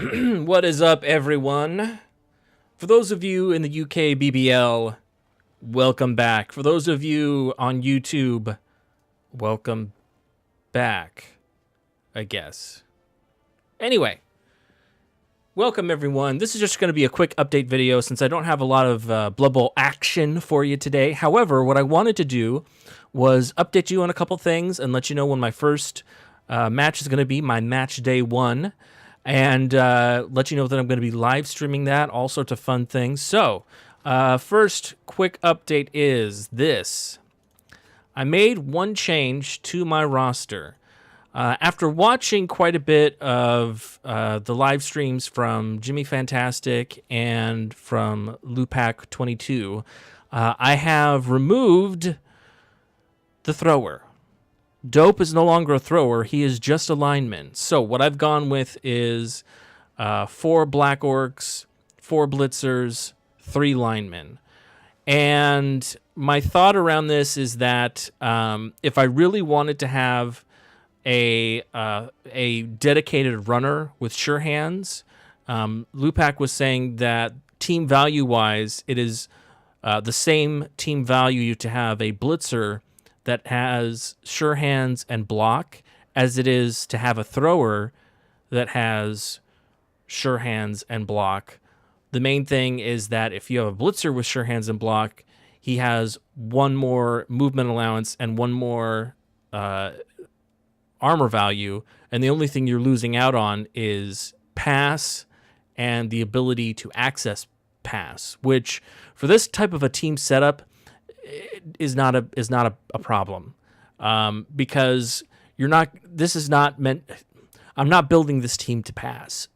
What is up, everyone? For those of you in the UKBBL, welcome back. For those of you on YouTube, welcome back, I guess. Anyway, welcome, everyone. This is just going to be a quick update video since I don't have a lot of Blood Bowl action for you today. However, what I wanted to do was update you on a couple things and let you know when my first match is going to be, my match day 1. And let you know that I'm going to be live streaming that, all sorts of fun things. So, first quick update is this. I made one change to my roster. After watching quite a bit of the live streams from Jimmy Fantastic and from Lupac22, I have removed the thrower. Dope is no longer a thrower. He is just a lineman. So what I've gone with is 4 Black Orcs, 4 Blitzers, 3 linemen. And my thought around this is that if I really wanted to have a dedicated runner with sure hands, Lupac was saying that team value-wise, it is the same team value to have a Blitzer that has sure hands and block as it is to have a thrower that has sure hands and block. The main thing is that if you have a blitzer with sure hands and block, he has one more movement allowance and one more armor value, and the only thing you're losing out on is pass and the ability to access pass, which for this type of a team setup is not a problem, because you're not. This is not meant. I'm not building this team to pass.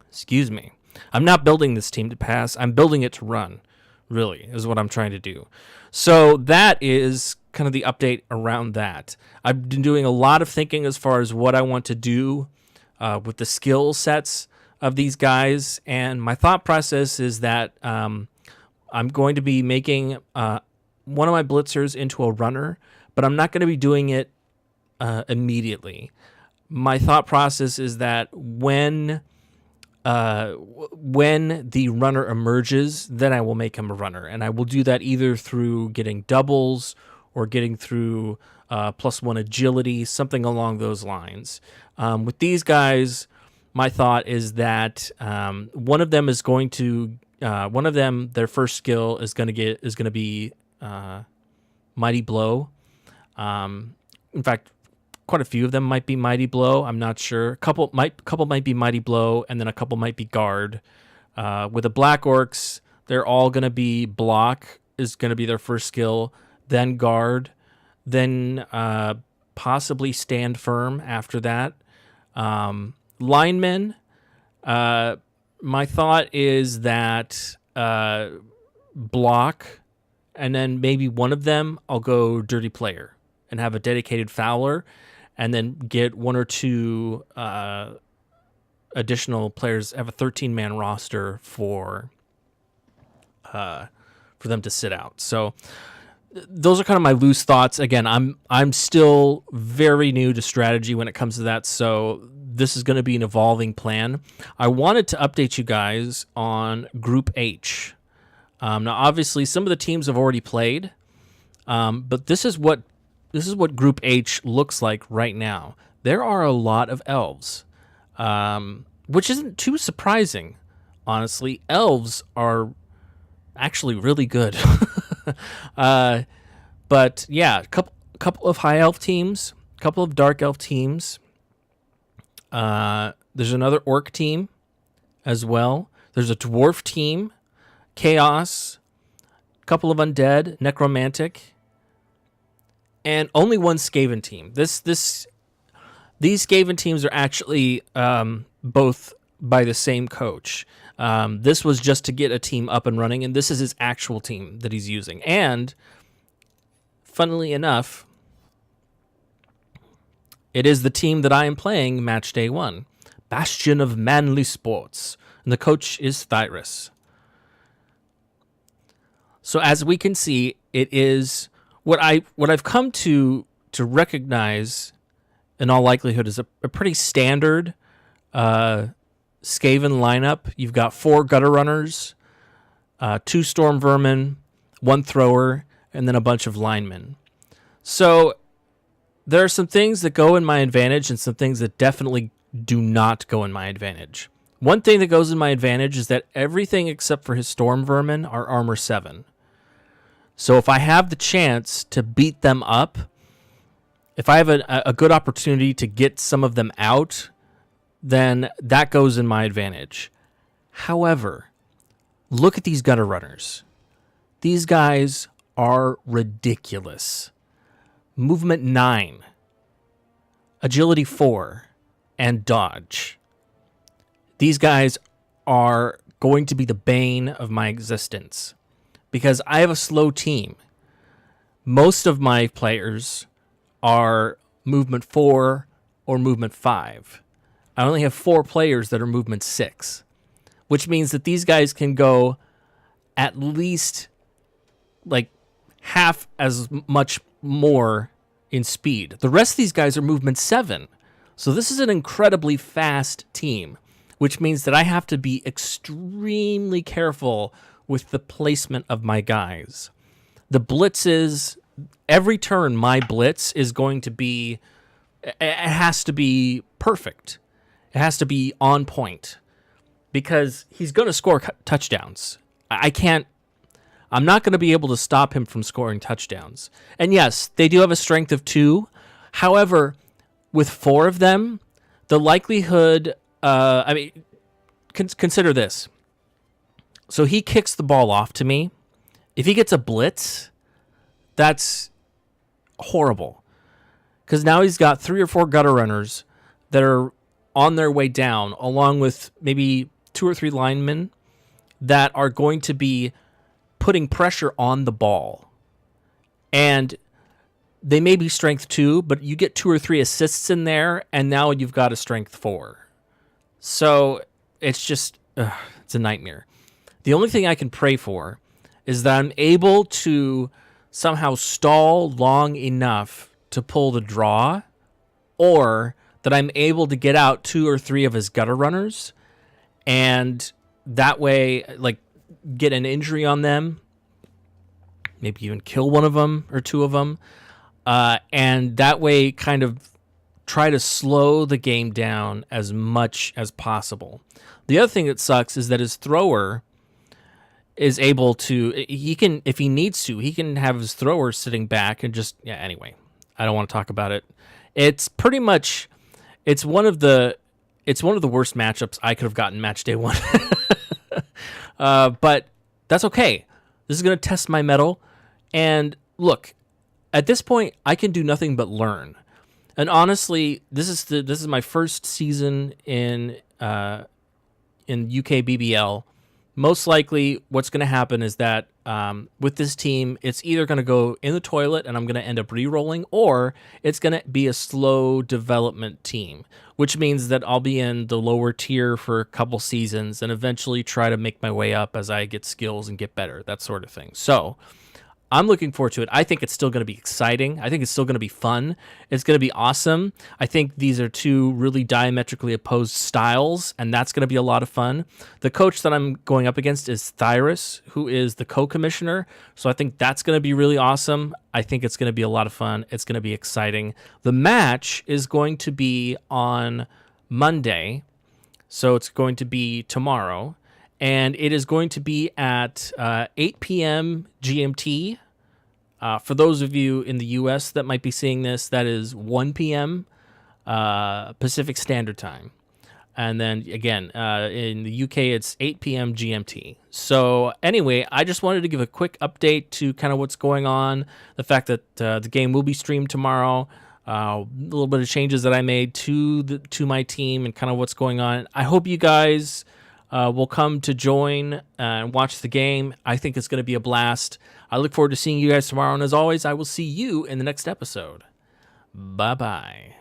Excuse me. I'm not building this team to pass. I'm building it to run. Really, is what I'm trying to do. So that is kind of the update around that. I've been doing a lot of thinking as far as what I want to do with the skill sets of these guys, and my thought process is that I'm going to be making one of my blitzers into a runner, but I'm not going to be doing it immediately. My thought process is that when the runner emerges, then I will make him a runner, and I will do that either through getting doubles or getting through +1 agility, something along those lines. With these guys, my thought is that one of them is going to their first skill is going to be Mighty Blow. In fact, quite a few of them might be Mighty Blow. I'm not sure. A couple might be Mighty Blow, and then a couple might be Guard. With the Black Orcs, they're all going to be Block is going to be their first skill, then Guard, then possibly Stand Firm after that. Linemen. My thought is that block, and then maybe one of them I'll go dirty player and have a dedicated fouler, and then get 1 or 2 additional players. Have a 13-man roster for them to sit out. So those are kind of my loose thoughts. Again, I'm still very new to strategy when it comes to that, so this is going to be an evolving plan. I wanted to update you guys on Group H. Now, obviously, some of the teams have already played, but this is what Group H looks like right now. There are a lot of elves, which isn't too surprising, honestly. Elves are actually really good. But yeah, couple of high elf teams, couple of dark elf teams. There's another orc team as well. There's a dwarf team, chaos, couple of undead, necromantic, and only one Skaven team. These Skaven teams are actually both by the same coach. This was just to get a team up and running, and this is his actual team that he's using. And funnily enough, it is the team that I am playing match day 1, Bastion of Manly Sports, and the coach is Thyrus. So as we can see, it is what I've come to recognize in all likelihood is a pretty standard Skaven lineup. You've got 4 gutter runners, 2 storm vermin, 1 thrower, and then a bunch of linemen. So there are some things that go in my advantage and some things that definitely do not go in my advantage. One thing that goes in my advantage is that everything except for his storm vermin are armor 7. So if I have the chance to beat them up, if I have a good opportunity to get some of them out, then that goes in my advantage. However, look at these gutter runners. These guys are ridiculous. Movement 9, agility 4, and dodge. These guys are going to be the bane of my existence because I have a slow team. Most of my players are movement 4 or movement 5. I only have 4 players that are movement 6, which means that these guys can go at least like half as much more in speed. The rest of these guys are movement 7. So this is an incredibly fast team, which means that I have to be extremely careful with the placement of my guys. The blitzes, every turn my blitz is going to be, it has to be perfect. It has to be on point because he's going to score touchdowns. I'm not going to be able to stop him from scoring touchdowns. And yes, they do have a strength of 2. However, with 4 of them, the likelihood, consider this. So he kicks the ball off to me. If he gets a blitz, that's horrible. Because now he's got 3 or 4 gutter runners that are on their way down, along with maybe 2 or 3 linemen that are going to be putting pressure on the ball. And they may be strength 2, but you get 2 or 3 assists in there, and now you've got a strength 4. So it's just, it's a nightmare. The only thing I can pray for is that I'm able to somehow stall long enough to pull the draw, or that I'm able to get out 2 or 3 of his gutter runners, and that way, like, get an injury on them, maybe even kill one of them or 2 of them, and that way kind of try to slow the game down as much as possible. The other thing that sucks is that his thrower is able to, he can, if he needs to, he can have his thrower sitting back and just, anyway, I don't want to talk about it. It's pretty much, it's one of the worst matchups I could have gotten match day 1. But that's okay. This is going to test my mettle. And look, at this point, I can do nothing but learn. And honestly, this is my first season in UKBBL. Most likely, what's going to happen is that with this team, it's either going to go in the toilet and I'm going to end up re-rolling, or it's going to be a slow development team, which means that I'll be in the lower tier for a couple seasons and eventually try to make my way up as I get skills and get better, that sort of thing. So I'm looking forward to it. I think it's still going to be exciting. I think it's still going to be fun. It's going to be awesome. I think these are 2 really diametrically opposed styles, and that's going to be a lot of fun. The coach that I'm going up against is Thyrus, who is the co-commissioner, so I think that's going to be really awesome. I think it's going to be a lot of fun. It's going to be exciting. The match is going to be on Monday, so it's going to be tomorrow. And it is going to be at 8 p.m. GMT. For those of you in the U.S. that might be seeing this, that is 1 p.m. Pacific Standard Time. And then, again, in the UK, it's 8 p.m. GMT. So anyway, I just wanted to give a quick update to kind of what's going on, the fact that the game will be streamed tomorrow, a little bit of changes that I made to my team and kind of what's going on. I hope you guys will come to join and watch the game. I think it's going to be a blast. I look forward to seeing you guys tomorrow. And as always, I will see you in the next episode. Bye-bye.